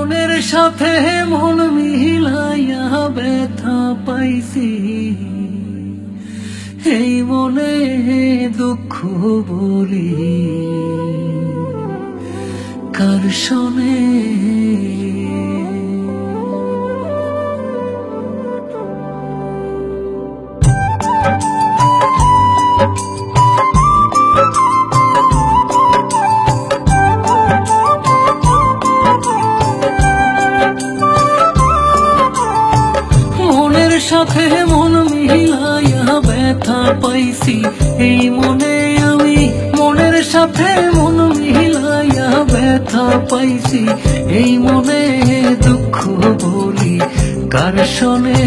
মনের সাথে মন মিলাইয়া ব্যথা পাইছি, এই মনে দুঃখ বলি কার শোনে। মনের সাথে মন মিলাইয়া ব্যথা পাইছি, এই মনে আমি মনের সাথে মন মিলাইয়া ব্যথা পাইছি, এই মনে দুঃখ বলি কার শোনে,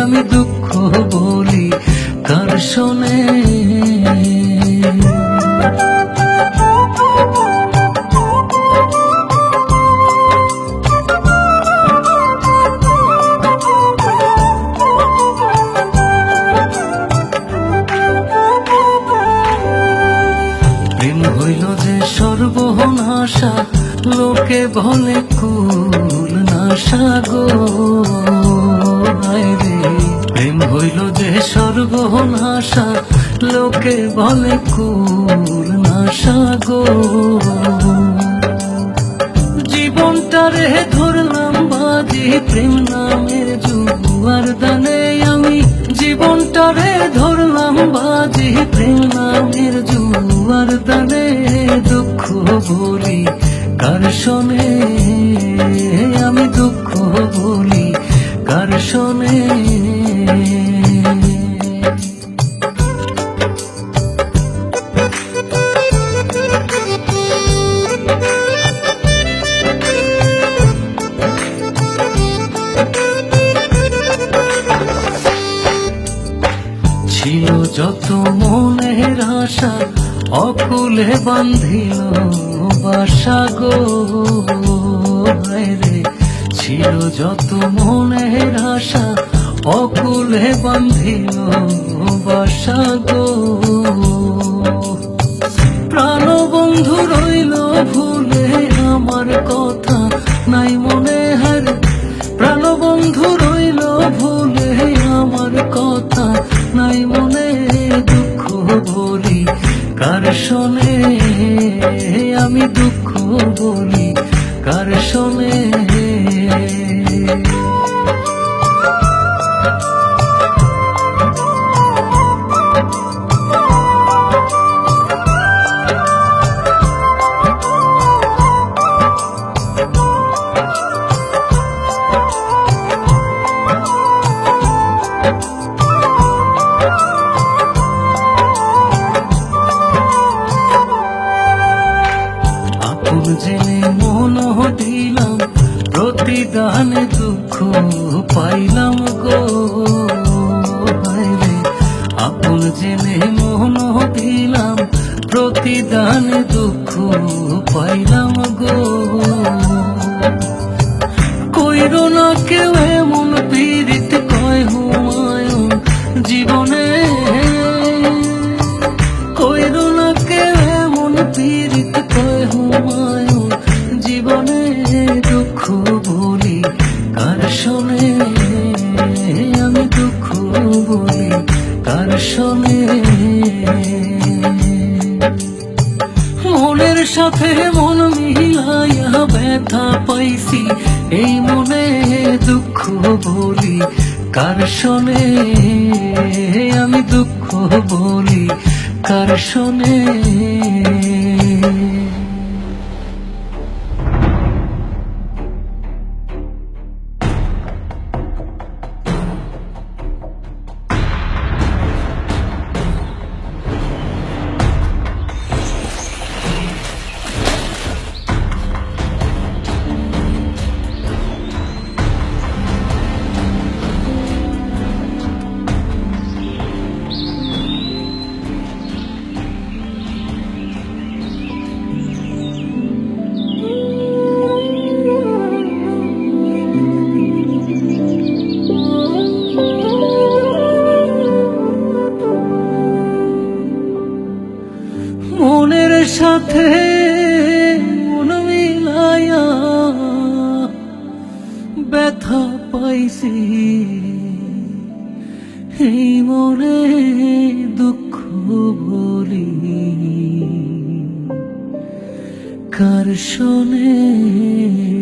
আমি দুঃখ বলি কার শোনে। প্রেম হইল যে সর্বনাশা, লোকে বলে কুল নাশা গো হায় রে। প্রেম হইল যে সর্বনাশা, লোকে বলে কুল নাশা গো। জীবনটারে ধরলাম বাজি প্রেম নামের জুয়ার দানে, আমি জীবনটারে ধরলাম বাজি প্রেম নামের জুয়ার দানে, দুঃখ বলি কার শোনে, আমি দুঃখ বলি কার শোনে। ছিল যত মনের আশা, অকুলে বান্ধিল বাসা গো হায় রে। ছিল যত মনের আশা, অকুলে বান্ধিল বাসা গো। প্রাণ বন্ধু রইল ভুলে আমার কথা নাই মনে হারে, প্রাণ বন্ধু রইল ভুলে আমার কথা নাই মনে, দুঃখ বলি কার শোনে, আমি দুঃখ বলি কার শোনে। আপন জেনে মন দিলাম, প্রতিদানে দুঃখ পাইলাম গো হায় রে। আপন জেনে মন দিলাম, প্রতিদানে দুঃখ পাইলাম গো। কইরো না কেউ এমন পীড়িত কয় হুমায়ুন জীবনে, কইরো না কেউ এমন পীড়িত কয় হুমায়ুন জীবনে, দুঃখ বলি কার শোনে, আমি দুঃখ বলি কার শোনে। মনের সাথে মন মিলাইয়া ব্যথা পাইছি, এই মনে দুঃখ বলি কার শোনে, আমি দুঃখ বলি কার শোনে। সাথে মন মিলায়া ব্যথা পাইছি, এই মনে দুঃখ বলি কার শোনে।